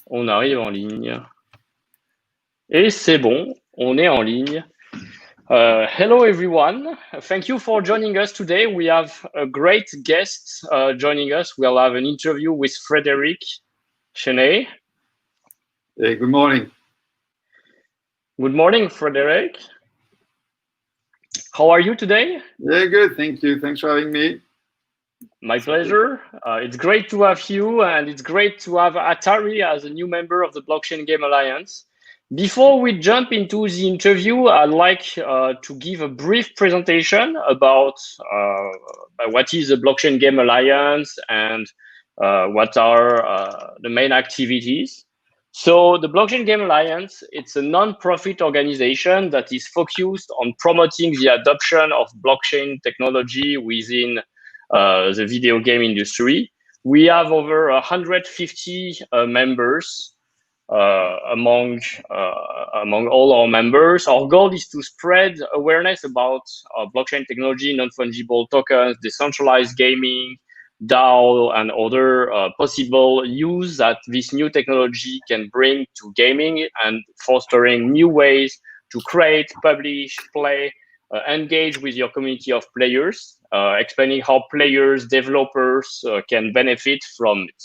On arrive en ligne. Et c'est bon, on est en ligne. Hello, everyone. Thank you for joining us today. We have a great guest joining us. We'll have an interview with Frédéric Chesnais. Hey, good morning. Good morning, Frédéric. How are you today? Yeah, good. Thank you. Thanks for having me. My pleasure. It's great to have you, and it's great to have Atari as a new member of the Blockchain Game Alliance. Before we jump into the interview, I'd like to give a brief presentation about what is the Blockchain Game Alliance and what are the main activities. So the Blockchain Game Alliance, it's a non-profit organization that is focused on promoting the adoption of blockchain technology within the video game industry. We have over 150 members among all our members. Our goal is to spread awareness about blockchain technology, non-fungible tokens, decentralized gaming, DAO, and other possible use that this new technology can bring to gaming, and fostering new ways to create, publish, play, engage with your community of players, explaining how players, developers can benefit from it.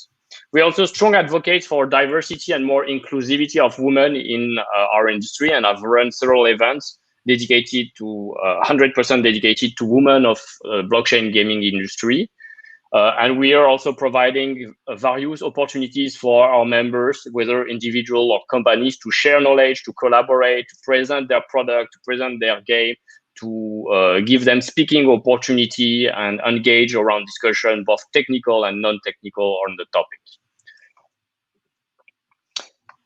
We're also strong advocates for diversity and more inclusivity of women in our industry, and I've run several events dedicated to 100% dedicated to women of blockchain gaming industry. And we are also providing various opportunities for our members, whether individual or companies, to share knowledge, to collaborate, to present their product, to present their game, to give them speaking opportunity and engage around discussion, both technical and non-technical, on the topic.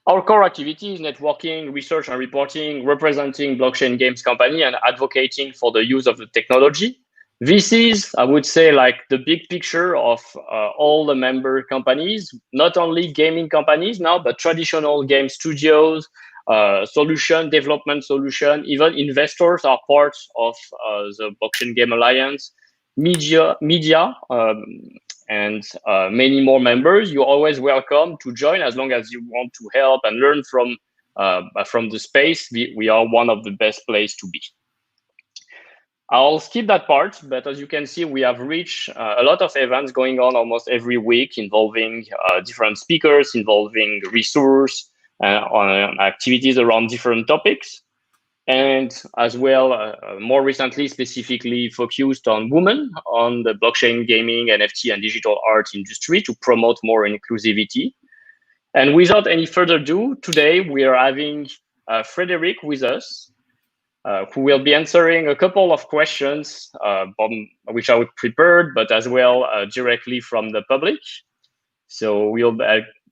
Our core activity is networking, research and reporting, representing blockchain games company, and advocating for the use of the technology. This is, I would say, like the big picture of all the member companies, not only gaming companies now, but traditional game studios, solution development solution, even investors are part of the Blockchain Game Alliance, media, and many more members. You're always welcome to join as long as you want to help and learn from the space. We are one of the best places to be. I'll skip that part, but as you can see, we have reached a lot of events going on almost every week, involving different speakers, involving resource, on activities around different topics. And as well, more recently, specifically focused on women, on the blockchain gaming, NFT, and digital art industry to promote more inclusivity. And without any further ado, today we are having Frédéric with us, who will be answering a couple of questions, which I would prepared, but as well directly from the public. So we'll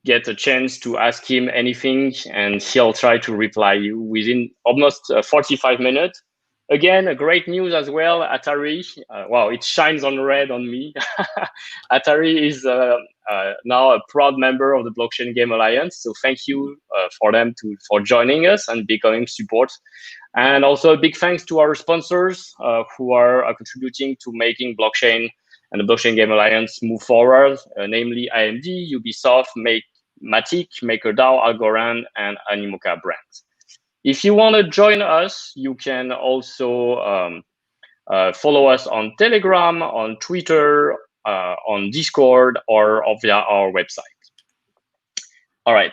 get a chance to ask him anything, and he'll try to reply you within almost 45 minutes. Again, a great news as well, Atari. Wow, it shines on red on me. Atari is now a proud member of the Blockchain Game Alliance. So thank you for joining us and becoming support. And also a big thanks to our sponsors who are contributing to making blockchain and the Blockchain Game Alliance move forward, namely AMD, Ubisoft, Matic, MakerDAO, Algorand, and Animoca brands. If you want to join us, you can also follow us on Telegram, on Twitter, on Discord, or via our website. All right,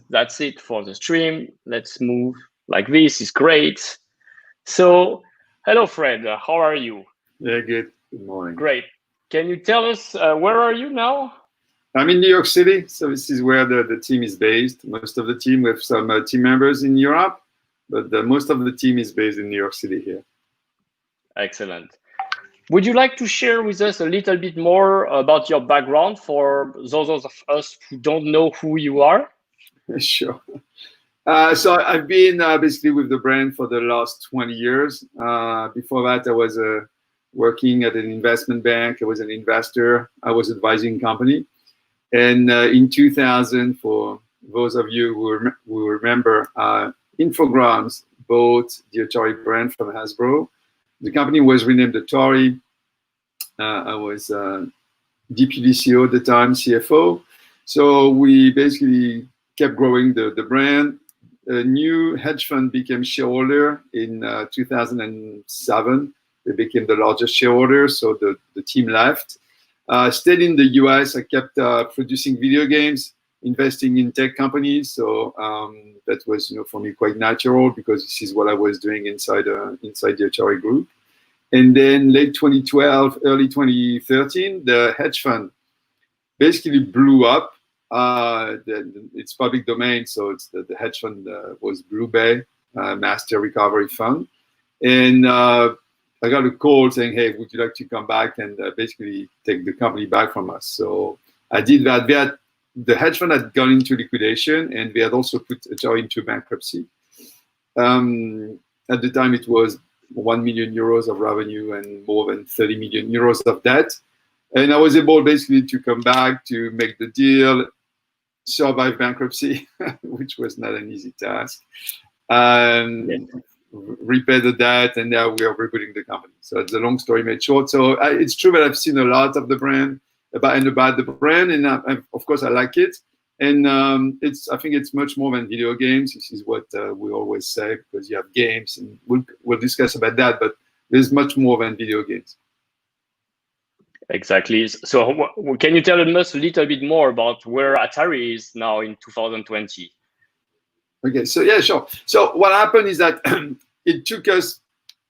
that's it for the stream. Let's move like this. Is great. So, hello, Fred. How are you? Yeah, good. Good morning. Great. Can you tell us where are you now? I'm in New York City, so this is where the team is based. Most of the team, we have some team members in Europe, but most of the team is based in New York City here. Excellent. Would you like to share with us a little bit more about your background for those of us who don't know who you are? Sure. So I've been basically with the brand for the last 20 years. Before that, I was working at an investment bank. I was an investor. I was advising company. And in 2000, for those of you who remember, Infogrames bought the Atari brand from Hasbro. The company was renamed Atari. I was Deputy CEO at the time, CFO. So we basically kept growing the brand. A new hedge fund became shareholder in 2007. They became the largest shareholder, so the team left. Stayed in the US. I kept producing video games, investing in tech companies. So that was, for me quite natural because this is what I was doing inside the Atari group. And then late 2012, early 2013, the hedge fund basically blew up. It's public domain, so it's the hedge fund was Blue Bay Master Recovery Fund. And I got a call saying, hey, would you like to come back and basically take the company back from us? So I did that. The hedge fund had gone into liquidation, and we had also put Atari into bankruptcy. At the time, it was 1 million euros of revenue and more than 30 million euros of debt. And I was able basically to come back to make the deal, survive bankruptcy, which was not an easy task, repay the debt, and now we are rebooting the company. So it's a long story made short. So it's true that I've seen a lot of the brand, about the brand, and of course I like it. And I think it's much more than video games. This is what we always say, because you have games, and we'll discuss about that, but there's much more than video games. Exactly. So can you tell us a little bit more about where Atari is now in 2020? Okay, so yeah, sure. So what happened is that it took us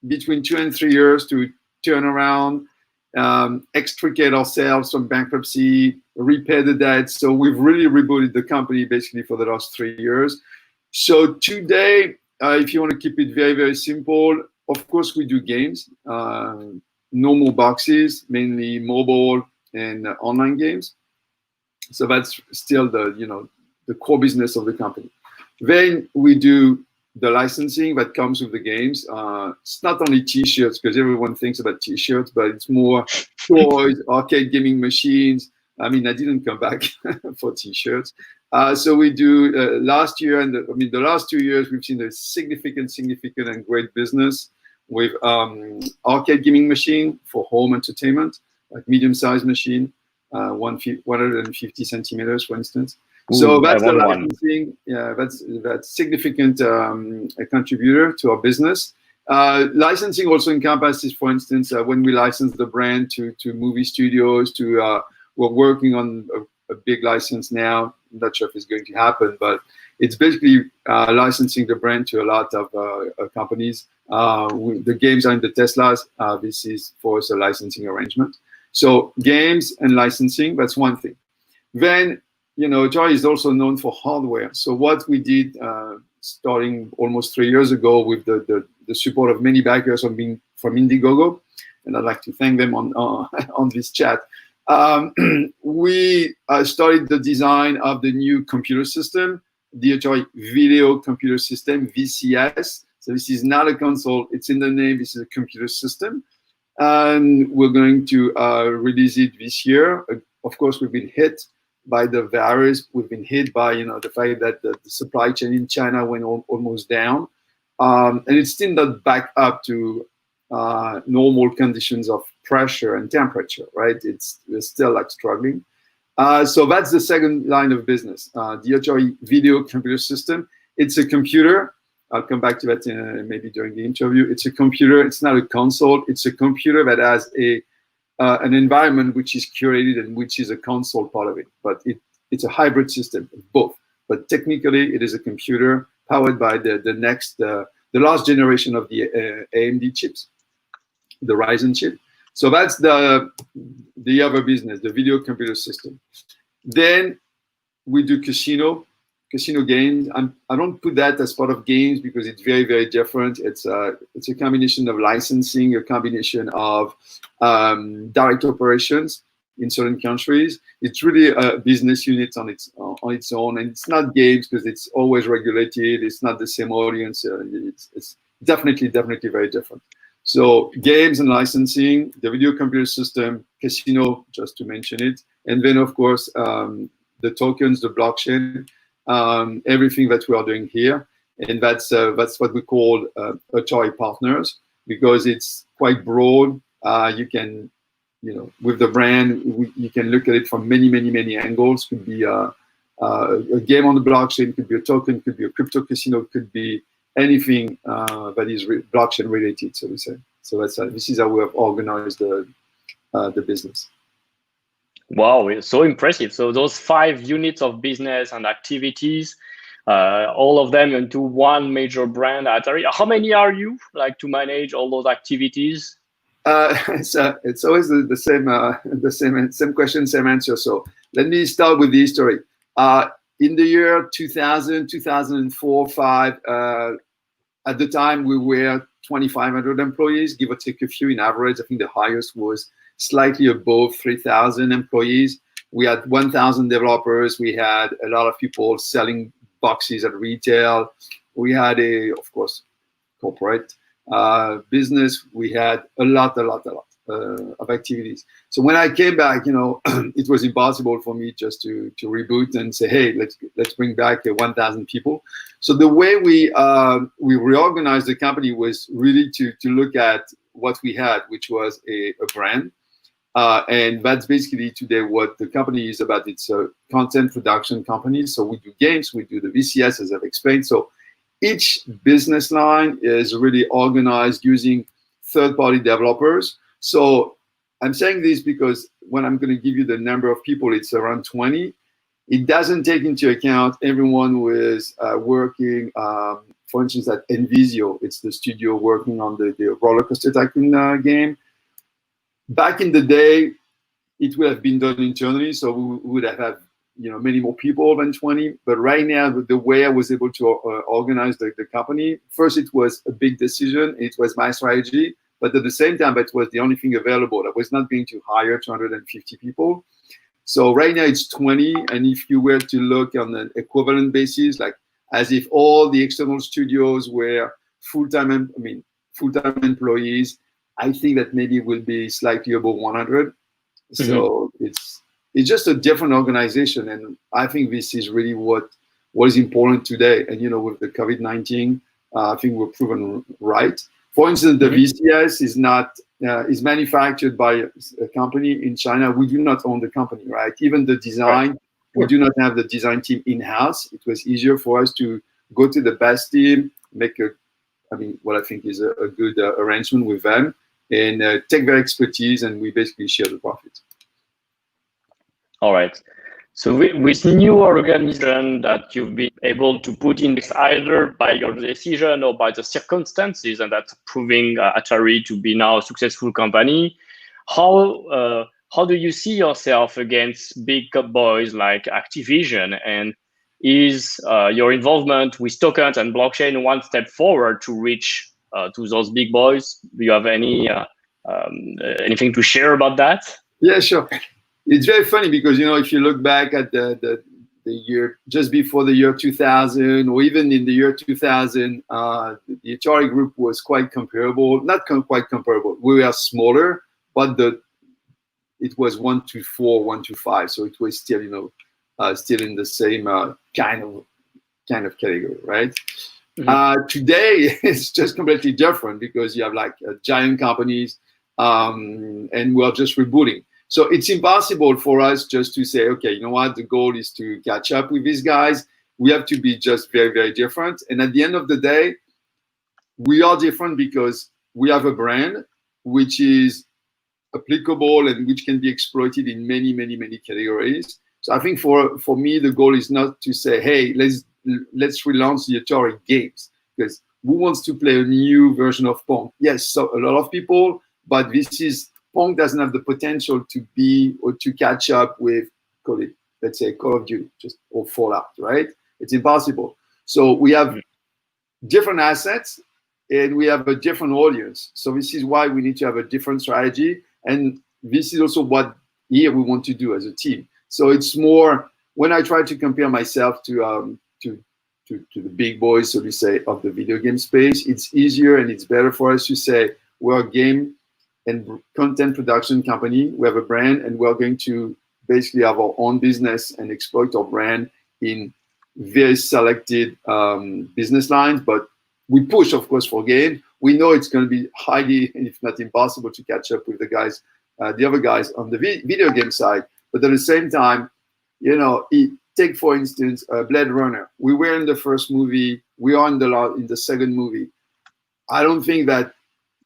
between 2 and 3 years to turn around, extricate ourselves from bankruptcy, repay the debt. So we've really rebooted the company basically for the last 3 years. So today, if you want to keep it very, very simple, of course we do games, normal boxes, mainly mobile and online games. So that's still the core business of the company. Then we do the licensing that comes with the games. It's not only T-shirts, because everyone thinks about T-shirts, but it's more toys, arcade gaming machines. I mean, I didn't come back for T-shirts. So we do last year, and the last 2 years, we've seen a significant and great business with arcade gaming machine for home entertainment, like medium-sized machine, 150 centimeters, for instance. So that's the licensing. Yeah, that's significant contributor to our business. Licensing also encompasses, for instance, when we license the brand to movie studios. We're working on a big license now. I'm not sure if it's going to happen, but it's basically licensing the brand to a lot of companies. The games are in the Teslas. This is for us a licensing arrangement. So games and licensing, that's one thing. Then Atari is also known for hardware. So what we did, starting almost 3 years ago, with the support of many backers from Indiegogo, and I'd like to thank them on this chat. We started the design of the new computer system, the Atari Video Computer System, VCS. So this is not a console; it's in the name. This is a computer system, and we're going to release it this year. Of course, we've been hit by the virus. We've been hit by the fact that the supply chain in China went almost down, and it's still not back up to normal conditions of pressure and temperature. Right? We're still struggling. So that's the second line of business. The Atari Video Computer System. It's a computer. I'll come back to that maybe during the interview. It's a computer. It's not a console. It's a computer that has an environment which is curated and which is a console part of it. But it's a hybrid system, both. But technically, it is a computer powered by the last generation of the AMD chips, the Ryzen chip. So that's the other business, the video computer system. Then we do casino games. I don't put that as part of games because it's very, very different. It's a combination of licensing, a combination of direct operations in certain countries. It's really a business unit on its own, and it's not games because it's always regulated. It's not the same audience. It's definitely very different. So games and licensing, the video computer system, casino, just to mention it, and then of course the tokens, the blockchain. Everything that we are doing here, and that's what we call Atari partners, because it's quite broad. You can, with the brand, you can look at it from many angles. Could be a game on the blockchain, could be a token, could be a crypto casino, could be anything that is blockchain related, so to say. So that's this is how we have organized the business. Wow, it's so impressive. So those 5 units of business and activities, all of them into one major brand, Atari. How many are you, like, to manage all those activities? It's always the same question, same answer. So let me start with the history. In the year 2000, 2004, 5, at the time we were 2,500 employees, give or take a few in average. I think the highest was slightly above 3,000 employees. We had 1,000 developers. We had a lot of people selling boxes at retail. We had of course, corporate business. We had a lot of activities. So when I came back, it was impossible for me just to reboot and say, hey, let's bring back 1,000 people. So the way we reorganized the company was really to look at what we had, which was a brand. And that's basically today what the company is about. It's a content production company. So we do games, we do the VCS, as I've explained. So each business line is really organized using third-party developers. So I'm saying this because when I'm going to give you the number of people, it's around 20. It doesn't take into account everyone who is working, for instance, at Envisio. It's the studio working on the RollerCoaster Tycoon game. Back in the day, it would have been done internally, so we would have had many more people than 20. But right now, the way I was able to organize the company, first it was a big decision. It was my strategy, but at the same time, it was the only thing available. I was not going to hire 250 people. So right now it's 20, and if you were to look on an equivalent basis, like as if all the external studios were full-time employees, I think that maybe it will be slightly above 100. Mm-hmm. So it's just a different organization, and I think this is really what is important today. And with the COVID-19, I think we're proven right. For instance, the VCS is manufactured by a company in China. We do not own the company, right? Even the design, right. We do not have the design team in-house. It was easier for us to go to the best team, make what I think is a good arrangement with them, and take their expertise, and we basically share the profits. All right. So with new organization that you've been able to put in either by your decision or by the circumstances, and that's proving Atari to be now a successful company, how do you see yourself against big boys like Activision? And is your involvement with tokens and blockchain one step forward to reach to those big boys? Do you have anything to share about that? Yeah, sure. It's very funny because, if you look back at the year just before the year 2000, or even in the year 2000, the Atari group was quite comparable. Not quite comparable. We were smaller, but it was 1 to 4, 1 to 5. So it was still, still in the same kind of category, right? Mm-hmm. Today, it's just completely different because you have giant companies, and we're just rebooting. So it's impossible for us just to say, okay, you know what, the goal is to catch up with these guys. We have to be just very, very different. And at the end of the day, we are different because we have a brand which is applicable and which can be exploited in many, many, many categories. So I think for me, the goal is not to say, hey, let's relaunch the Atari games, because who wants to play a new version of Pong? Yes, so a lot of people, but Pong doesn't have the potential to be or to catch up with, let's say, Call of Duty or Fallout, right? It's impossible. So we have different assets and we have a different audience. So this is why we need to have a different strategy. And this is also what here we want to do as a team. So it's more, when I try to compare myself to the big boys, so to say, of the video game space, it's easier and it's better for us to say we're a game and content production company. We have a brand, and we're going to basically have our own business and exploit our brand in very selected business lines. But we push, of course, for game. We know it's going to be highly, if not impossible, to catch up with the other guys on the video game side. But at the same time, take for instance Blade Runner. We were in the first movie. We are in the second movie. I don't think that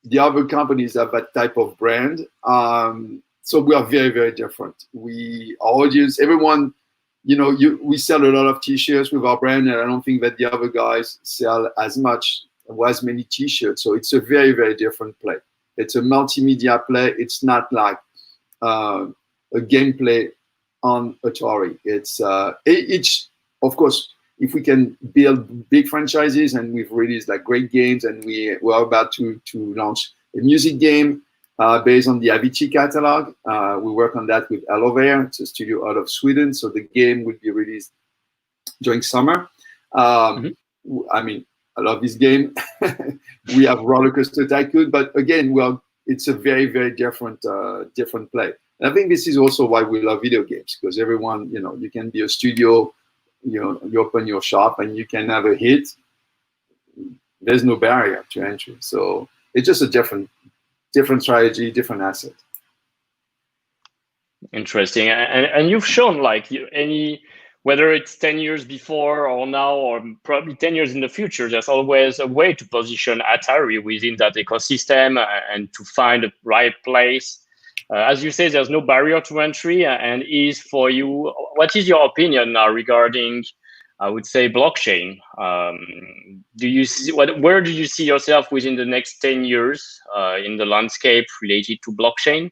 the other companies have that type of brand. So we are very, very different. Our audience, everyone, we sell a lot of T-shirts with our brand, and I don't think that the other guys sell as much or as many T-shirts. So it's a very, very different play. It's a multimedia play. It's not like a gameplay on Atari. It's of course, if we can build big franchises, and we've released like great games, and we're about to launch a music game based on the Avicii catalog. We work on that with Elover. It's a studio out of Sweden. So the game will be released during summer. I mean, I love this game. We have RollerCoaster Tycoon, but again, it's a very, very different play. And I think this is also why we love video games, because everyone, you can be a studio, you open your shop and you can have a hit. There's no barrier to entry. So it's just a different strategy, different asset. Interesting. And you've shown like whether it's 10 years before or now, or probably 10 years in the future, there's always a way to position Atari within that ecosystem and to find the right place. As you say, there's no barrier to entry, and is for you. What is your opinion now regarding, I would say, blockchain? Where do you see yourself within the next 10 years in the landscape related to blockchain?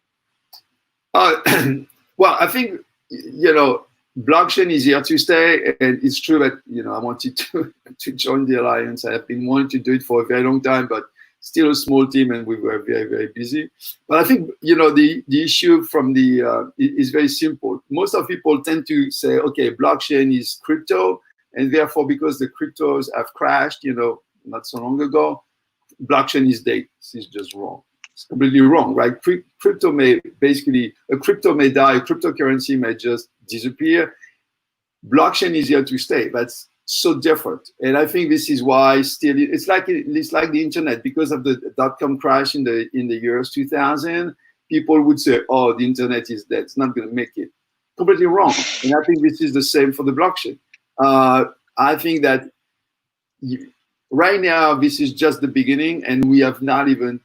Well, I think, blockchain is here to stay, and it's true that, I wanted to join the alliance. I have been wanting to do it for a very long time, but still a small team, and we were very, very busy. But I think, the issue from is very simple. Most of people tend to say, okay, blockchain is crypto, and therefore, because the cryptos have crashed, not so long ago, blockchain is dead. This is just wrong. It's completely wrong, right? Crypto may die, a cryptocurrency may just disappear. Blockchain is here to stay. That's so different, and I think this is why still it's like the internet. Because of the dot-com crash in the years 2000, people would say, "Oh, the internet is dead; it's not going to make it." Completely wrong, and I think this is the same for the blockchain. I think that right now this is just the beginning, and we have not even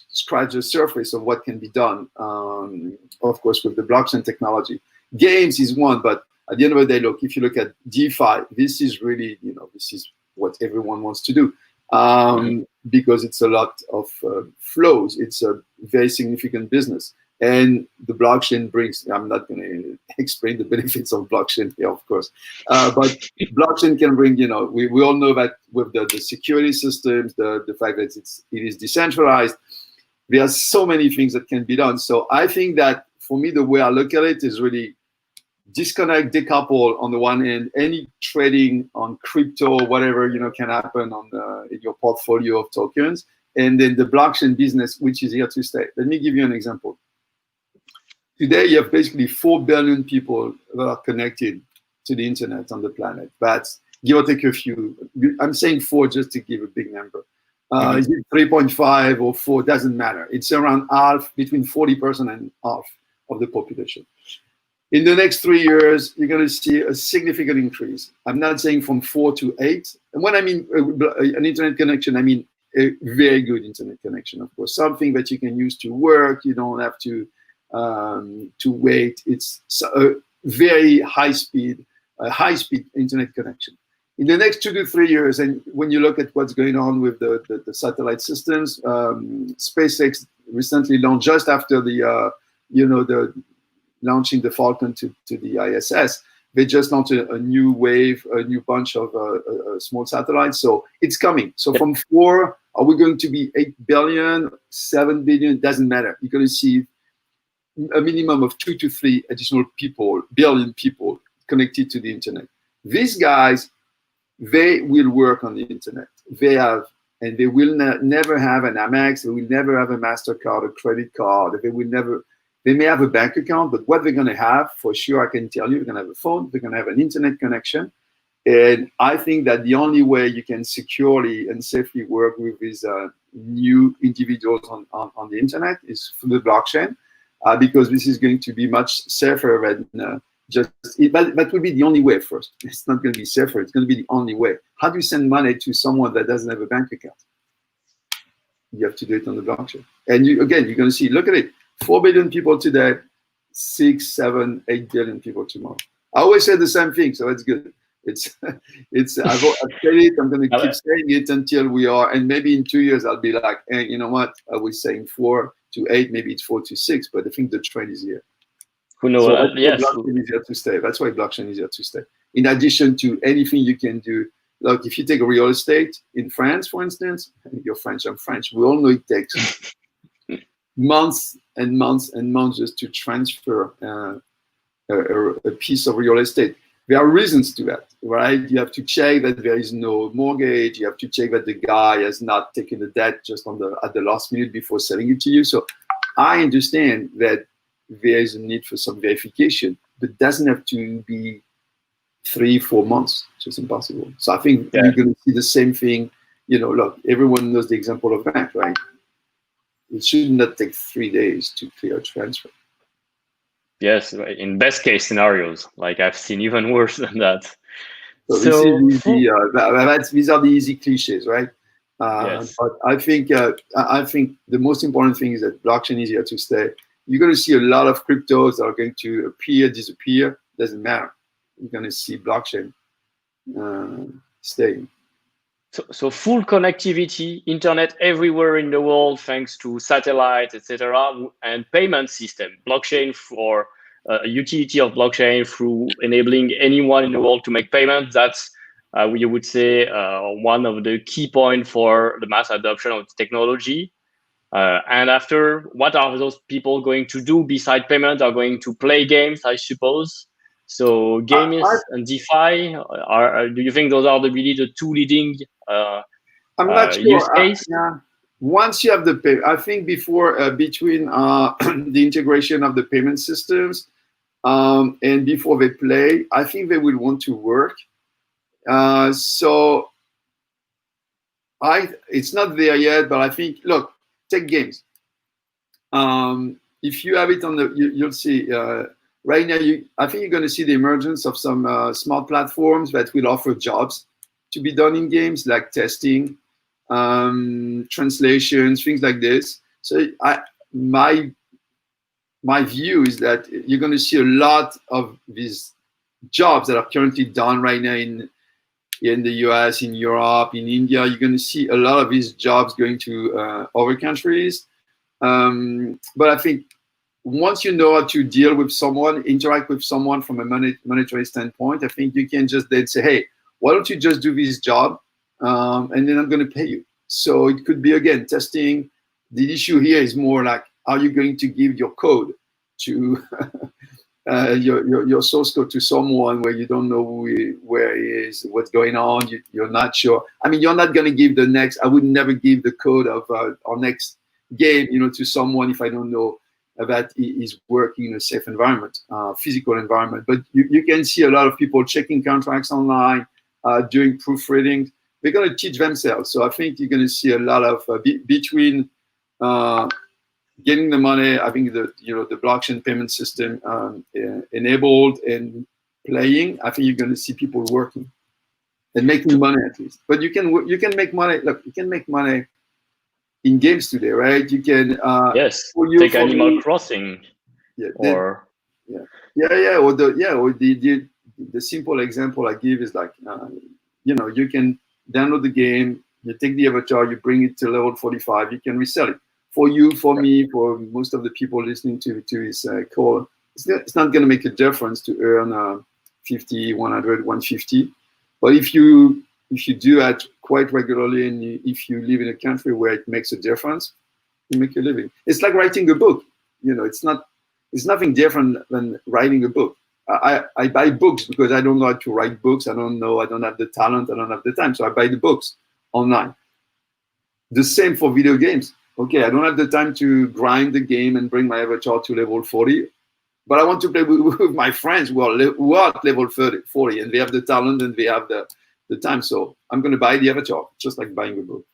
scratched the surface of what can be done. Of course, with the blockchain technology, games is one, but at the end of the day, look, if you look at DeFi, this is really, this is what everyone wants to do, because it's a lot of flows. It's a very significant business. And the blockchain brings, I'm not going to explain the benefits of blockchain here, of course, but blockchain can bring, we all know that with the security systems, the fact that it is decentralized, there are so many things that can be done. So I think that for me, the way I look at it is really disconnect, decouple on the one hand, any trading on crypto or whatever, can happen in your portfolio of tokens, and then the blockchain business, which is here to stay. Let me give you an example. Today, you have basically 4 billion people that are connected to the internet on the planet. That's give or take a few. I'm saying 4 just to give a big number. Is it 3.5 or 4? Doesn't matter. It's around half, between 40% and half of the population. In the next 3 years, you're going to see a significant increase. I'm not saying from 4 to 8. And when I mean an internet connection, I mean a very good internet connection, of course. Something that you can use to work. You don't have to wait. It's a very high-speed internet connection. In the next 2 to 3 years, and when you look at what's going on with the satellite systems, SpaceX recently launched just after the launching the Falcon to the ISS. They just launched a new wave, a new bunch of small satellites. So it's coming. So from 4, are we going to be 8 billion, 7 billion? Doesn't matter. You're going to see a minimum of 2 to 3 additional billion people connected to the internet. These guys, they will work on the internet. They have, and they will never have an Amex. They will never have a MasterCard, a credit card. They may have a bank account, but what they're going to have, for sure, I can tell you, they're going to have a phone, they're going to have an internet connection. And I think that the only way you can securely and safely work with these new individuals on the internet is through the blockchain, because this is going to be much safer than That would be the only way first. It's not going to be safer. It's going to be the only way. How do you send money to someone that doesn't have a bank account? You have to do it on the blockchain. And you're going to see, look at it, 4 billion people today, 6, 7, 8 billion people tomorrow. I always say the same thing, so it's good. I've said it, I'm going to keep saying it until we are, and maybe in 2 years I'll be like, hey, you know what, I was saying 4 to 8, maybe it's 4 to 6, but I think the trend is here. Who knows? So Yes. Blockchain is here to stay. That's why blockchain is here to stay. In addition to anything you can do, like if you take a real estate in France, for instance, you're French, I'm French, we all know it takes months and months and months just to transfer a piece of real estate. There are reasons to that, right? You have to check that there is no mortgage. You have to check that the guy has not taken the debt just at the last minute before selling it to you. So I understand that there is a need for some verification, but it doesn't have to be 3-4 months. It's just impossible. So I think you're going to see the same thing. Look, everyone knows the example of bank, right? It should not take 3 days to clear a transfer. Yes, in best case scenarios, like I've seen even worse than that. So this is easy, these are the easy cliches, right? Yes. But I think the most important thing is that blockchain is here to stay. You're going to see a lot of cryptos that are going to appear, disappear. Doesn't matter. You're going to see blockchain staying. So full connectivity, internet everywhere in the world, thanks to satellites, etc., and payment system, blockchain for a utility of blockchain through enabling anyone in the world to make payments. That's you would say one of the key points for the mass adoption of technology. And after, what are those people going to do beside payment? Are going to play games, I suppose. So games and DeFi, do you think those are really the two leading I'm not sure. use case? Once you have the pay, I think between the integration of the payment systems and before they play, I think they will want to work. So it's not there yet, but I think, look, take games. If you have it on you'll see. Right now, I think you're going to see the emergence of some smart platforms that will offer jobs to be done in games, like testing, translations, things like this. So my view is that you're going to see a lot of these jobs that are currently done right now in the US, in Europe, in India. You're going to see a lot of these jobs going to other countries. But I think once you know how to deal with someone, interact with someone from a monetary standpoint, I think you can just then say, hey, why don't you just do this job and then I'm going to pay you. So it could be, again, testing. The issue here is more like, are you going to give your code to your source code to someone where you don't know where he is, what's going on, you're not sure. I mean, you're not going to give I would never give the code of our next game, to someone if I don't know that is working in a safe environment, physical environment. But you can see a lot of people checking contracts online, doing proofreading. They're going to teach themselves. So I think you're going to see a lot of between getting the money, I think the blockchain payment system enabled and playing. I think you're going to see people working and making money at least. But you can make money. Look, you can make money in games today, right? You can take Animal Crossing, or the simple example I give is like you can download the game, you take the avatar, you bring it to level 45, you can resell it for you, for me, for most of the people listening to this call. It's not going to make a difference to earn 50, 100, 150, but if you do that quite regularly, and if you live in a country where it makes a difference, you make a living. It's like writing a book. It's nothing different than writing a book. I buy books because I don't know how to write books. I don't have the talent. I don't have the time. So I buy the books online. The same for video games. Okay, I don't have the time to grind the game and bring my avatar to level 40, but I want to play with my friends who are at level 40, and they have the talent and they have the time. So I'm going to buy the avatar, just like buying a book.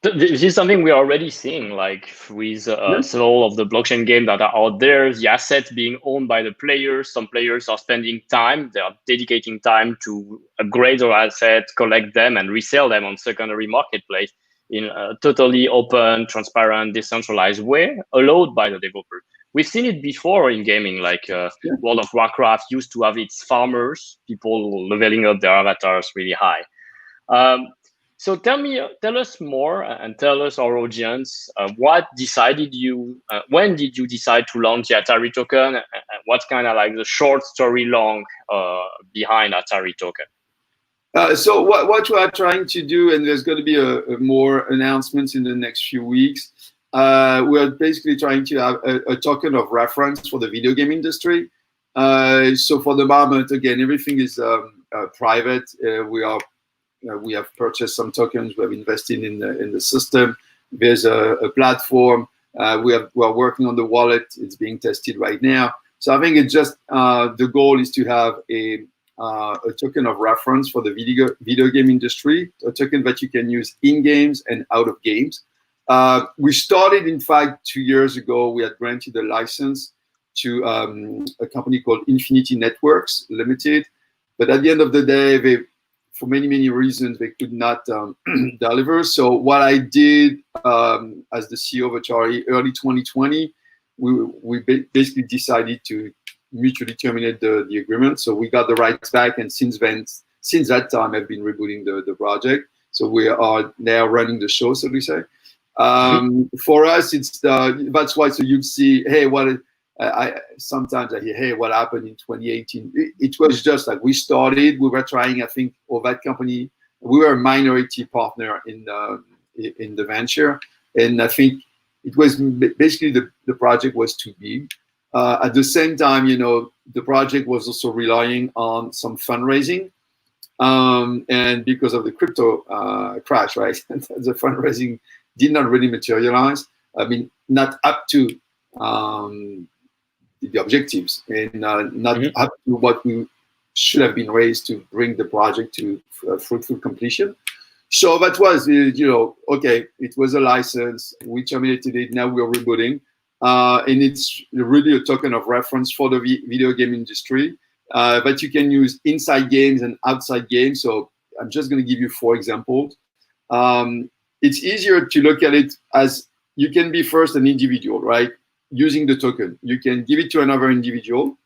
This is something we're already seeing, like with several of the blockchain games that are out there, the assets being owned by the players. Some players are spending time, they are dedicating time to upgrade their assets, collect them, and resell them on secondary marketplace in a totally open, transparent, decentralized way, allowed by the developer. We've seen it before in gaming, like World of Warcraft used to have its farmers, people leveling up their avatars really high. So tell us more, and tell us, our audience, what decided you, when did you decide to launch the Atari Token, and what's kind of like the short story long behind Atari Token? So what we are trying to do, and there's going to be a more announcements in the next few weeks, we're basically trying to have a token of reference for the video game industry. So for the moment, again, everything is private. We have purchased some tokens. We have invested in the system. There's a platform. We are working on the wallet. It's being tested right now. So I think it's just the goal is to have a token of reference for the video game industry, a token that you can use in games and out of games. We started, in fact, 2 years ago. We had granted a license to a company called Infinity Networks Limited, but at the end of the day, for many reasons, they could not deliver. So what I did as the CEO of Atari early 2020, we basically decided to mutually terminate the agreement. So we got the rights back, and since that time, I've been rebooting the project. So we are now running the show, so to say. For us, it's that's why. So you see, hey, sometimes I hear, hey, what happened in 2018? It was just like we started. We were trying, I think, or that company. We were a minority partner in the venture, and I think it was basically the project was too big. At the same time, the project was also relying on some fundraising, and because of the crypto crash, right? The fundraising did not really materialize. I mean, not up to the objectives, and not up to what we should have been raised to bring the project to fruitful completion. So that was, okay, it was a license. We terminated it. Now we're rebooting. And it's really a token of reference for the video game industry that you can use inside games and outside games. So I'm just going to give you 4 examples. It's easier to look at it as you can be first an individual, right? Using the token. You can give it to another individual,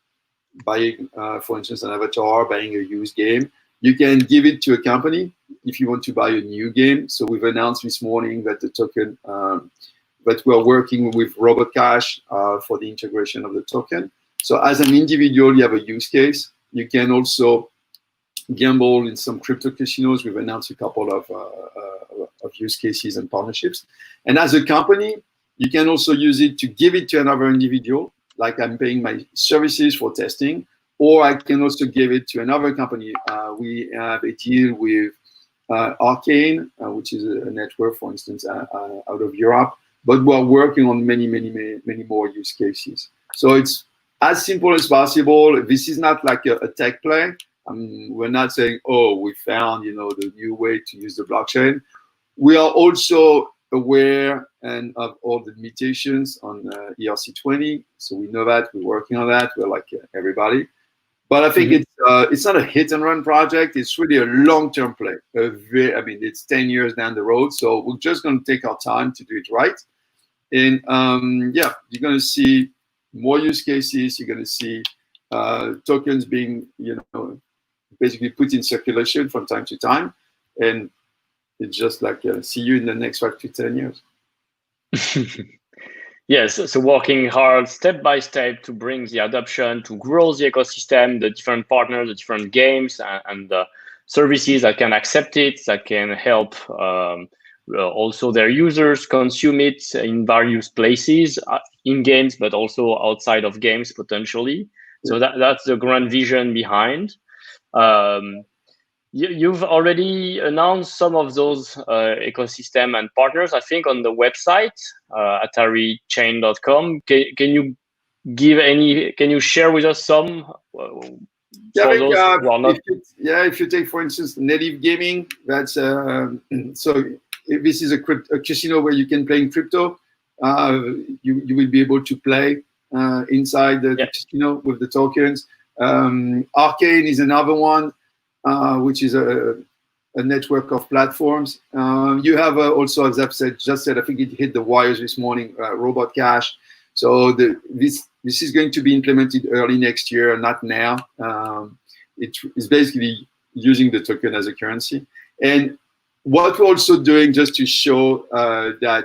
buying, for instance, an avatar, buying a used game. You can give it to a company if you want to buy a new game. So we've announced this morning that the token, that we're working with Robot Cash for the integration of the token. So as an individual, you have a use case. You can also gamble in some crypto casinos. We've announced a couple of use cases and partnerships. And as a company, you can also use it to give it to another individual, like I'm paying my services for testing, or I can also give it to another company. We have a deal with Arkane, which is a network, for instance, out of Europe, but we're working on many more use cases. So it's as simple as possible. This is not like a tech play. We're not saying, oh, we found the new way to use the blockchain. We are also aware and of all the limitations on ERC20, so we know that we're working on that. We're like everybody, but I think it's not a hit and run project. It's really a long-term play. It's 10 years down the road, so we're just going to take our time to do it right. And yeah, you're going to see more use cases. You're going to see tokens being basically put in circulation from time to time, and it's just like see you in the next 5 to 10 years. Yes, so working hard step by step to bring the adoption, to grow the ecosystem, the different partners, the different games, and the services that can accept it, that can help also their users consume it in various places, in games, but also outside of games potentially. So that's the grand vision behind. You've already announced some of those ecosystem and partners, I think, on the website, atarichain.com. Can you share with us some? If you take, for instance, Native Gaming, that's so if this is a casino where you can play in crypto, you will be able to play inside the casino with the tokens. Arkane is another one, which is a network of platforms. You have also, as I've just said, I think it hit the wires this morning, Robot Cash. So this is going to be implemented early next year, not now. It's basically using the token as a currency. And what we're also doing, just to show that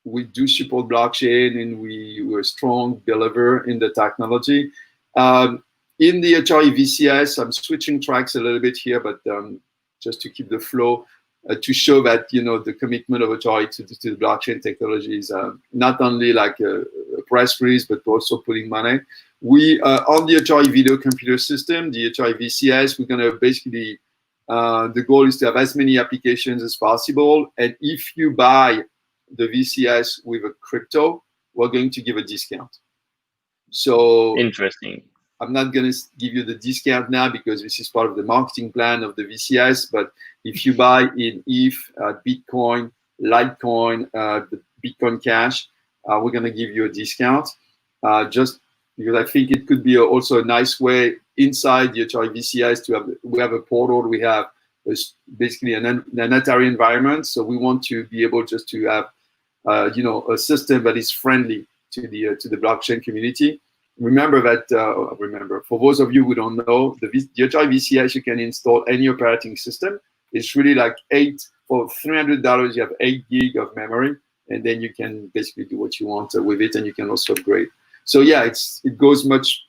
we do support blockchain and we're a strong believer in the technology. In the Atari VCS, I'm switching tracks a little bit here, but just to keep the flow, to show that the commitment of Atari to the blockchain technology is not only like a press release, but also putting money. We on the Atari video computer system, the Atari VCS, we're gonna basically the goal is to have as many applications as possible. And if you buy the VCS with a crypto, we're going to give a discount. So interesting. I'm not going to give you the discount now because this is part of the marketing plan of the VCS. But if you buy in ETH, Bitcoin, Litecoin, the Bitcoin Cash, we're going to give you a discount. Just because I think it could be also a nice way inside the Atari VCS to have. We have a portal. We have basically an Atari environment. So we want to be able just to have a system that is friendly to the blockchain community. Remember that, for those of you who don't know, the Atari VCS, you can install any operating system. It's really like for $300, you have 8 gig of memory, and then you can basically do what you want with it, and you can also upgrade. So yeah, it goes much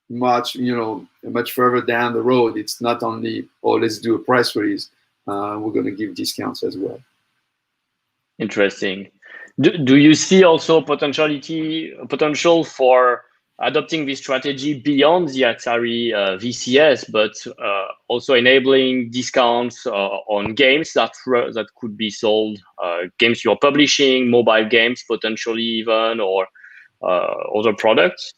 further down the road. It's not only, let's do a press release. We're going to give discounts as well. Interesting. Do you see also potential for adopting this strategy beyond the Atari VCS, but also enabling discounts on games that could be sold, games you're publishing, mobile games potentially even, or other products?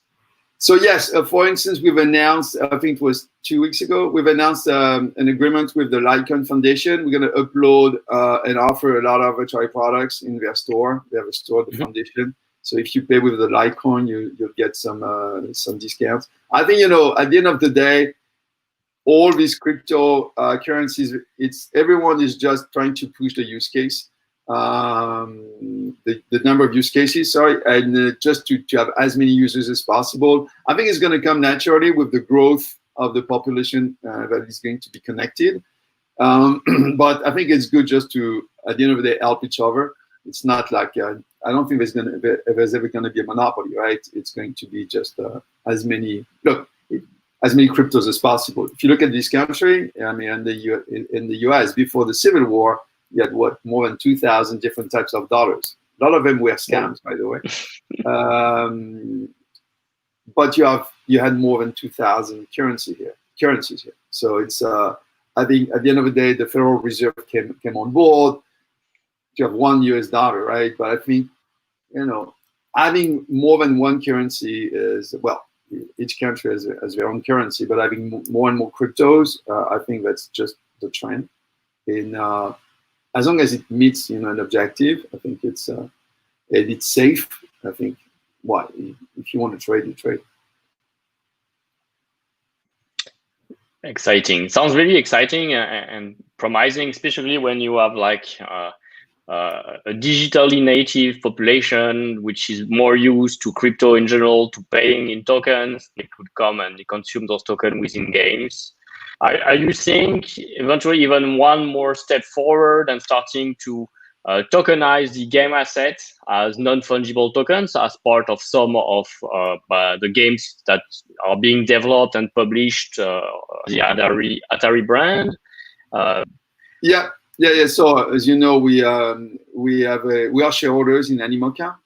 So yes, for instance, we've announced, I think it was 2 weeks ago, we've announced an agreement with the Litecoin Foundation. We're going to upload and offer a lot of Atari products in their store. They have a store at the foundation. So if you pay with the Litecoin, you'll get some discounts. I think, at the end of the day, all these crypto currencies, everyone is just trying to push the use case. The number of use cases, and just to have as many users as possible. I think it's going to come naturally with the growth of the population that is going to be connected. But I think it's good just to, at the end of the day, help each other. It's not like, I don't think there's ever going to be a monopoly, right? It's going to be just as many cryptos as possible. If you look at this country, I mean, in the US, before the Civil War, you had more than 2,000 different types of dollars. A lot of them were scams, by the way. But you had more than 2,000 currencies here. So it's I think at the end of the day, the Federal Reserve came on board to have $1 US, right? But I think having more than one currency is, well, each country has their own currency, but having more and more cryptos, I think that's just the trend. As long as it meets an objective, I think it's safe. I think if you want to trade, you trade. Exciting. Sounds really exciting and promising, especially when you have like a digitally native population which is more used to crypto in general, to paying in tokens. They could come and consume those tokens within games. Are you seeing eventually even one more step forward and starting to tokenize the game assets as non-fungible tokens as part of some of the games that are being developed and published, the Atari brand? Yeah. So as you know, we are shareholders in Animoca.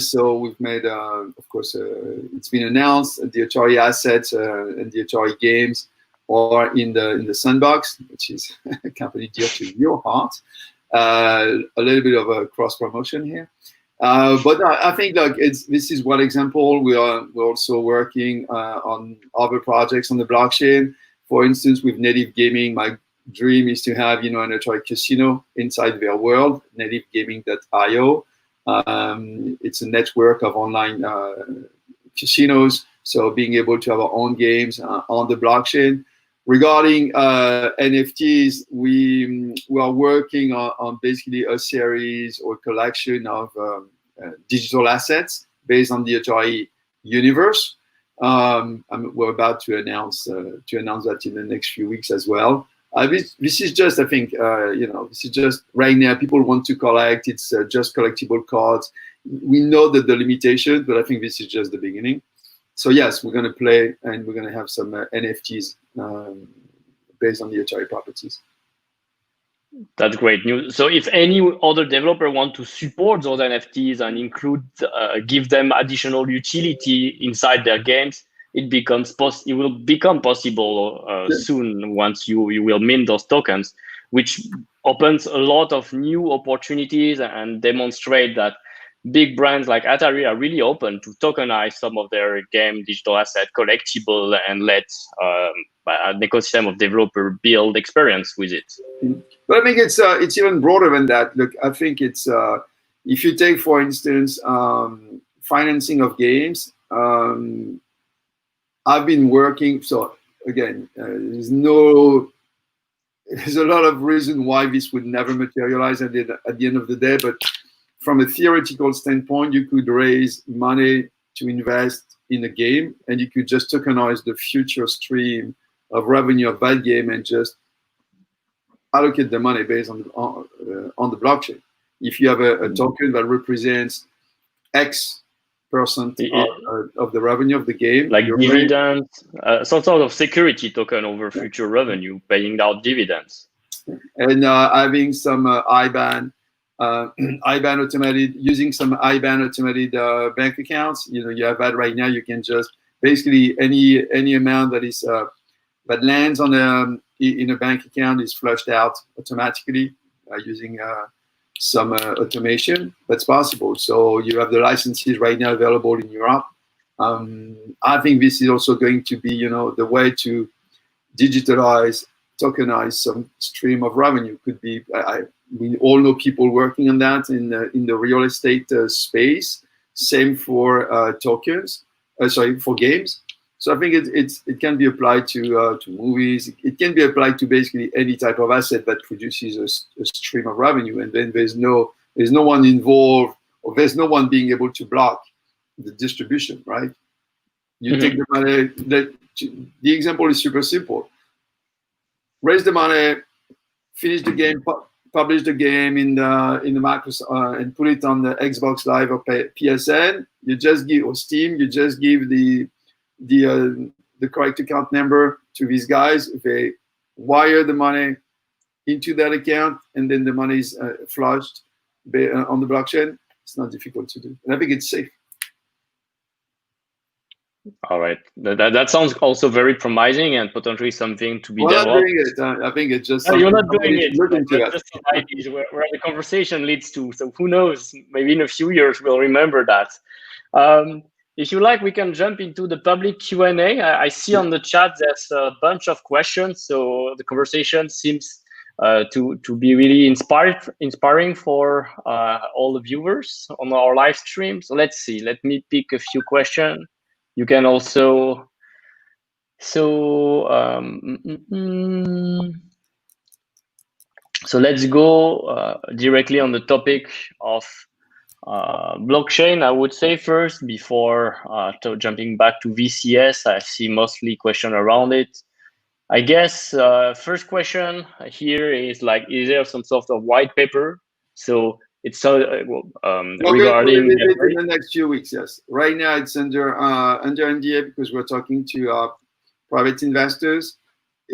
So we've made, of course, it's been announced the Atari assets and the Atari games are in the Sandbox, which is a company dear to your heart. A little bit of a cross promotion here, but I think this is one example. We're also working on other projects on the blockchain. For instance, with native gaming, dream is to have, an Atari casino inside their world, nativegaming.io. It's a network of online casinos, so being able to have our own games on the blockchain. Regarding NFTs, we are working on basically a series or collection of digital assets based on the Atari universe. We're about to announce that in the next few weeks as well. This is just, I think, this is just right now. People want to collect. It's just collectible cards. We know that the limitations, but I think this is just the beginning. So yes, we're going to play, and we're going to have some NFTs based on the Atari properties. That's great news. So if any other developer want to support those NFTs and give them additional utility inside their games, it will become possible soon once you will mint those tokens, which opens a lot of new opportunities and demonstrate that big brands like Atari are really open to tokenize some of their game digital asset collectible and let an ecosystem of developer build experience with it. But I think it's even broader than that. Look, I think it's if you take, for instance, financing of games. I've been working. So again, there's a lot of reason why this would never materialize at the end of the day. But from a theoretical standpoint, you could raise money to invest in a game, and you could just tokenize the future stream of revenue of that game and just allocate the money based on the blockchain. If you have a token that represents X percent of the revenue of the game, like dividends, some sort of security token over future revenue, paying out dividends, and having some IBAN automated, using some IBAN automated bank accounts. You have that right now. You can just basically any amount that is that lands on in a bank account is flushed out automatically using some automation. That's possible. So you have the licenses right now available in Europe. I think this is also going to be, the way to digitalize, tokenize some stream of revenue. Could be. We all know people working on that in the real estate space. Same for tokens. For games. So I think it can be applied to movies. It can be applied to basically any type of asset that produces a stream of revenue, and then there's no one involved, or there's no one being able to block the distribution. Right? You take the money. The example is super simple. Raise the money, finish the game, publish the game in the Microsoft, and put it on the Xbox Live or PSN. You just give, or Steam. You just give the correct account number to these guys. They wire the money into that account, and then the money is flushed on the blockchain. It's not difficult to do, and I think it's safe. All right, that sounds also very promising and potentially something to be developed. Not doing it. I think it's just. No, you're not doing it. Just some ideas where the conversation leads to. So who knows? Maybe in a few years we'll remember that. If you like, we can jump into the public Q&A. I see on the chat there's a bunch of questions, so the conversation seems to be really inspiring for all the viewers on our live stream. So let's see. Let me pick a few questions. You can also. So let's go directly on the topic of blockchain, I would say first, before jumping back to VCS. I see mostly question around it. I guess first question here is like, is there some sort of white paper? So it's regarding in the next few weeks. Yes, right now it's under NDA because we're talking to private investors.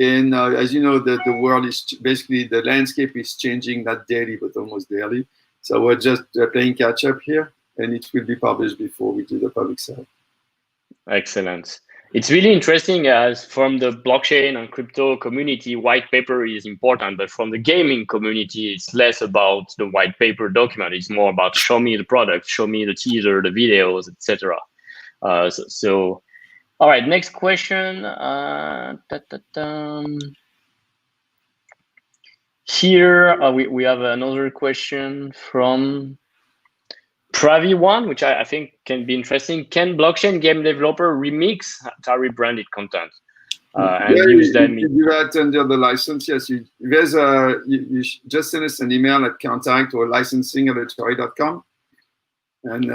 And as you know, the world is basically, the landscape is changing, not daily but almost daily. So we're just playing catch up here, and it will be published before we do the public sale. Excellent. It's really interesting, as from the blockchain and crypto community, white paper is important, but from the gaming community, it's less about the white paper document. It's more about show me the product, show me the teaser, the videos, etc. So, all right, next question. Here we have another question from Pravi1, which I think can be interesting. Can blockchain game developer remix Atari branded content and use them? You do that under the license. Yes, you just send us an email at contact or licensing@atari.com, and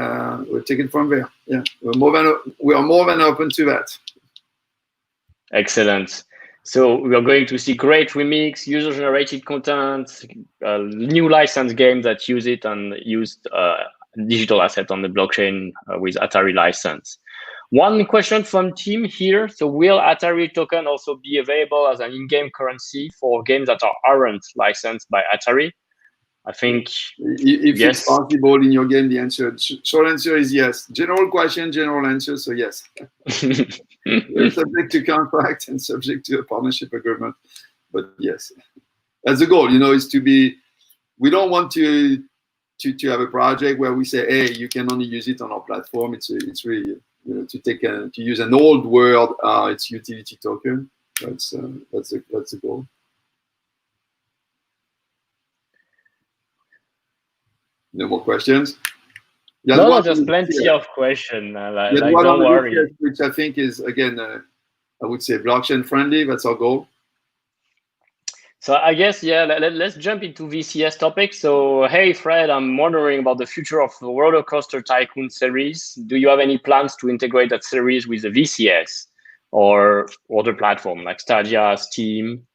we'll take it from there. Yeah, we are more than open to that. Excellent. So we are going to see great remix, user-generated content, new licensed games that use it and used digital asset on the blockchain with Atari license. One question from Tim here. So will Atari Token also be available as an in-game currency for games that aren't licensed by Atari? I think if yes. It's possible in your game, the short answer is yes. General question, general answer, so yes. Subject to contract and subject to a partnership agreement, but yes, that's the goal. Is to be. We don't want to have a project where we say, hey, you can only use it on our platform. It's really to use an old word. It's utility token. That's the goal. No more questions? No, there's plenty of questions. Don't worry. Which I think is, again, I would say blockchain friendly. That's our goal. So I guess, yeah, let's jump into VCS topic. So, hey, Fred, I'm wondering about the future of the RollerCoaster Tycoon series. Do you have any plans to integrate that series with the VCS or other platform like Stadia, Steam?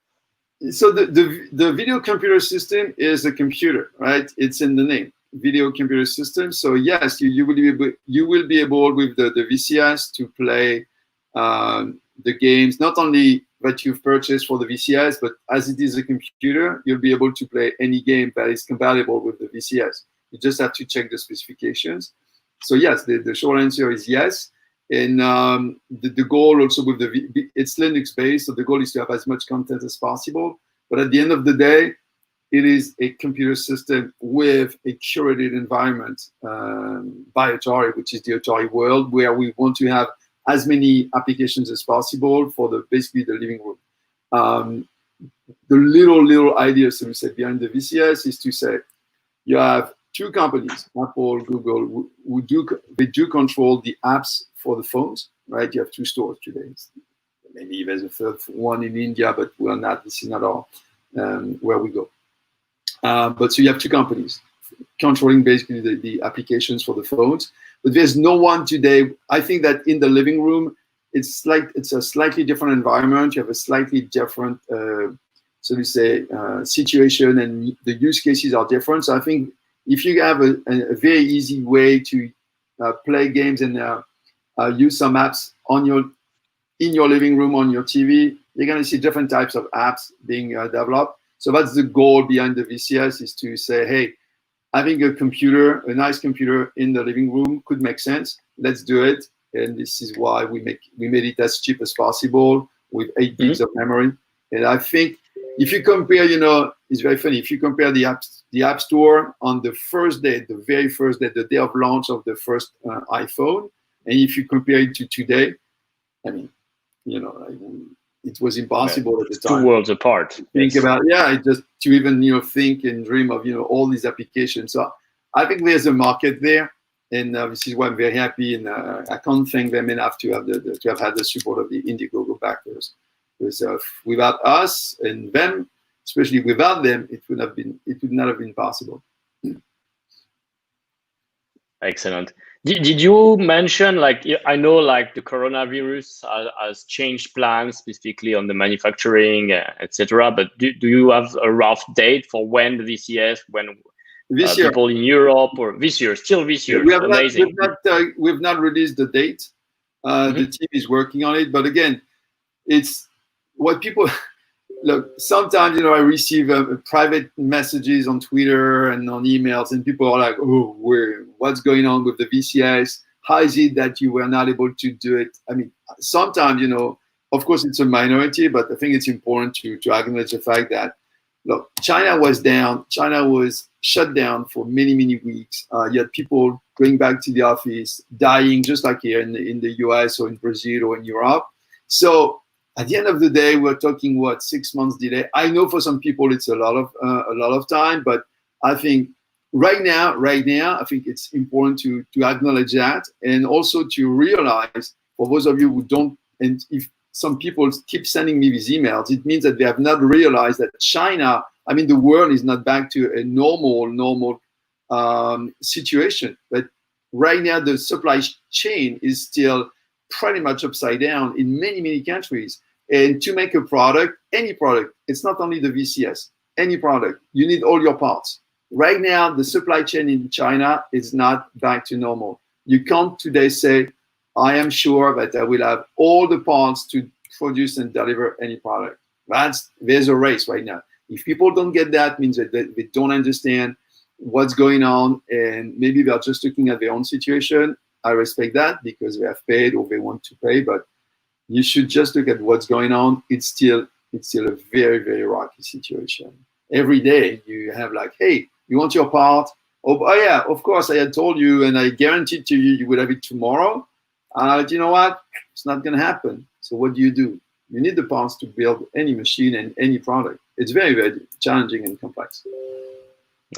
So the video computer system is a computer, right? It's in the name. Video computer system. So yes, you will be able with the VCS to play the games, not only that you've purchased for the VCS, but as it is a computer, you'll be able to play any game that is compatible with the VCS. You just have to check the specifications. So yes, the short answer is yes. And the goal also with it's Linux based, so the goal is to have as much content as possible. But at the end of the day, it is a computer system with a curated environment by Atari, which is the Atari world, where we want to have as many applications as possible for basically the living room. The little idea, so we said, behind the VCS is to say you have two companies, Apple, Google, they do control the apps for the phones, right? You have two stores today. Maybe there's a third one in India, but this is not all where we go. But so you have two companies controlling basically the applications for the phones. But there's no one today. I think that in the living room, it's a slightly different environment. You have a slightly different, so we say, situation, and the use cases are different. So I think if you have a very easy way to play games and use some apps in your living room on your TV, you're going to see different types of apps being developed. So that's the goal behind the VCS, is to say, hey, having a nice computer in the living room could make sense. Let's do it. And this is why we made it as cheap as possible with 8 gigs of memory. And I think if you compare, it's very funny. If you compare the App Store on the first day, the very first day, the day of launch of the first iPhone, and if you compare it to today, I mean, it was impossible at the time. 2 worlds apart. Think about, just to even think and dream of all these applications. So I think there's a market there, and this is why I'm very happy, and I can't thank them enough to have had the support of the Indiegogo backers. Because without us and them, especially without them, it would not have been possible. Excellent. Did you mention, I know the coronavirus has changed plans specifically on the manufacturing, etc. But do you have a rough date for when the VCS, this year, people in Europe, or this year, still this year? Amazing. We've not released the date. The team is working on it, but again, it's what people look. Sometimes I receive private messages on Twitter and on emails, and people are like, "Oh, what's going on with the VCS? How is it that you were not able to do it?" I mean, sometimes of course, it's a minority, but I think it's important to acknowledge the fact that look, China was down. China was shut down for many weeks. You had people going back to the office, dying, just like here in the US or in Brazil or in Europe. So at the end of the day, we're talking what, 6 months delay. I know for some people it's a lot of time, but I think right now, I think it's important to acknowledge that, and also to realize, for those of you who don't, and if some people keep sending me these emails, it means that they have not realized that China, I mean, the world is not back to a normal situation. But right now, the supply chain is still pretty much upside down in many countries. And to make a product, any product, it's not only the VCS, any product, you need all your parts. Right now, the supply chain in China is not back to normal. You can't today say, I am sure that I will have all the parts to produce and deliver any product. There's a race right now. If people don't get that, it means that they don't understand what's going on, and maybe they're just looking at their own situation. I respect that because they have paid or they want to pay, but you should just look at what's going on. It's still a very rocky situation. Every day you have like, hey, you want your part? Oh yeah, of course I had told you, and I guaranteed to you would have it tomorrow. You know what? It's not going to happen. So what do? You need the parts to build any machine and any product. It's very challenging and complex.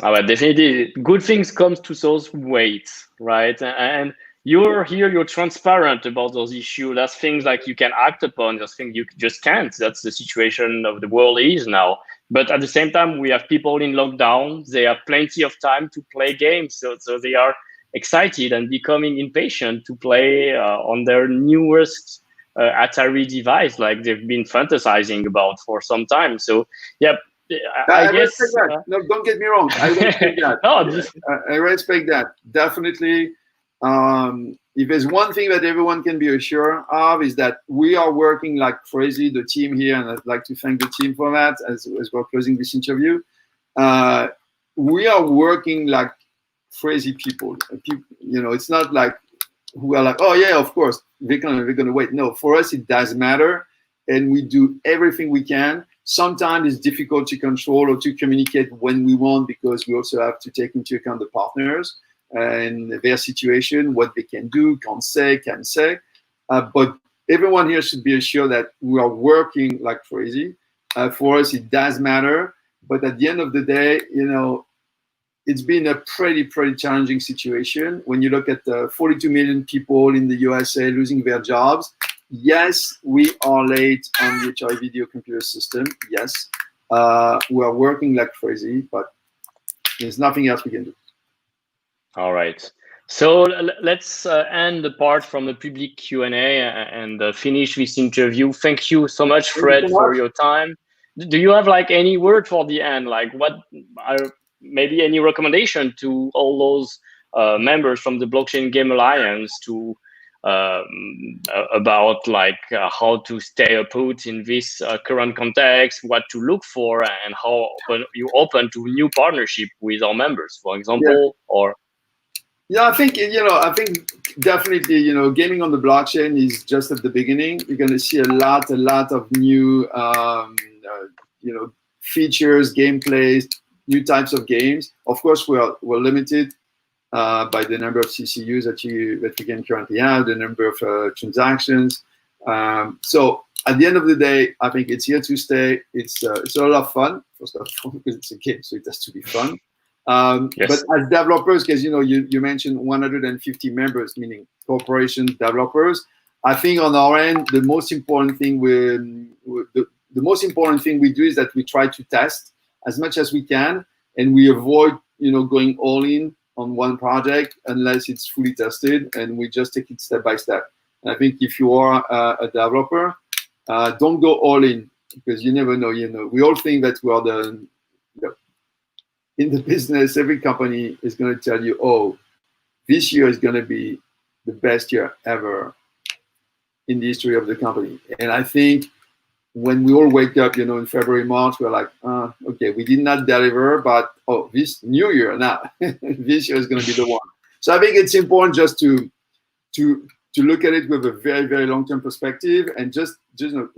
But definitely, good things come to those who wait, right? And you're here, you're transparent about those issues. That's things like you can act upon. That's things you just can't. That's the situation of the world is now. But at the same time, we have people in lockdown. They have plenty of time to play games. So they are excited and becoming impatient to play on their newest Atari device, like they've been fantasizing about for some time. So, yeah, I guess. Respect that. No, don't get me wrong. I respect that. I respect that. Definitely. If there's one thing that everyone can be assured of, is that we are working like crazy, the team here, and I'd like to thank the team for that as we're closing this interview. We are working like crazy people. It's not like who are like, oh yeah, of course, we're gonna wait. No, for us, it does matter, and we do everything we can. Sometimes it's difficult to control or to communicate when we want, because we also have to take into account the partners and their situation, what they can do, can't say. But everyone here should be assured that we are working like crazy. For us, it does matter. But at the end of the day, it's been a pretty challenging situation. When you look at 42 million people in the USA losing their jobs, yes, we are late on the Atari video computer system. Yes, we are working like crazy, but there's nothing else we can do. All right. So let's end the part from the public Q&A and finish this interview. Thank you so much, Fred, for your time. Do you have like any word for the end? Like what are maybe any recommendation to all those members from the Blockchain Game Alliance to about like how to stay afloat in this current context, what to look for, and how you open to new partnership with our members, for example, or. Yeah, I think definitely, gaming on the blockchain is just at the beginning. You're going to see a lot of new, features, gameplays, new types of games. Of course, we're limited by the number of CCUs that you can currently have, the number of transactions. So at the end of the day, I think it's here to stay. It's a lot of fun. First of all, because it's a game, so it has to be fun. Yes. But as developers, because you mentioned 150 members, meaning corporations, developers. I think on our end, the most important thing we do is that we try to test as much as we can, and we avoid going all in on one project unless it's fully tested, and we just take it step by step. And I think if you are a developer, don't go all in, because you never know. We all think that we are in the business, every company is going to tell you, oh, this year is going to be the best year ever in the history of the company. And I think when we all wake up, in February, March, we're like, okay, we did not deliver, but this new year now, this year is going to be the one. So I think it's important just to look at it with a very, very long-term perspective, and just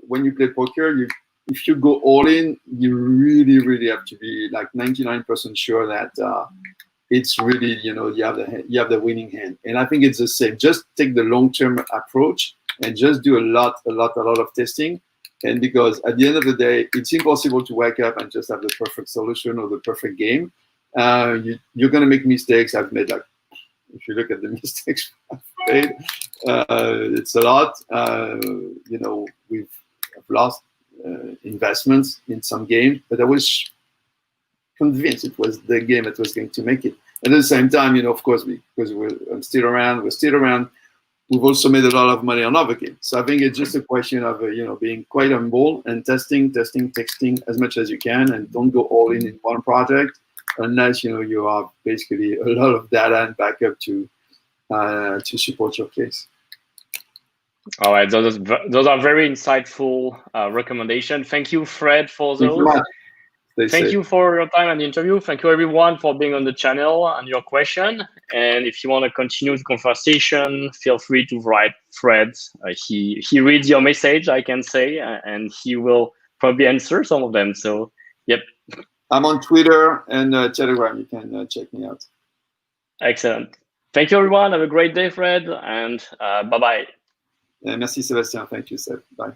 when you play poker, if you go all in, you really have to be like 99% sure that it's really, you have the winning hand. And I think it's the same. Just take the long-term approach and just do a lot of testing. And because at the end of the day, it's impossible to wake up and just have the perfect solution or the perfect game. You're going to make mistakes. I've made, like, if you look at the mistakes I've made, it's a lot. You know, I've lost investments in some games, but I was convinced it was the game that was going to make it. And at the same time, you know, of course, because we're still around, we've also made a lot of money on other games. So I think it's just a question of, you know, being quite humble and testing as much as you can, and don't go all in one project unless, you know, you have basically a lot of data and backup to support your case. All right, those are very insightful recommendations. Thank you, Fred, for those. Thank you for your time and the interview. Thank you, everyone, for being on the channel and your question. And if you want to continue the conversation, feel free to write Fred. He reads your message, I can say, and he will probably answer some of them. So, yep. I'm on Twitter and Telegram. You can check me out. Excellent. Thank you, everyone. Have a great day, Fred, and bye-bye. Merci, Sébastien. Thank you, Seb. Bye.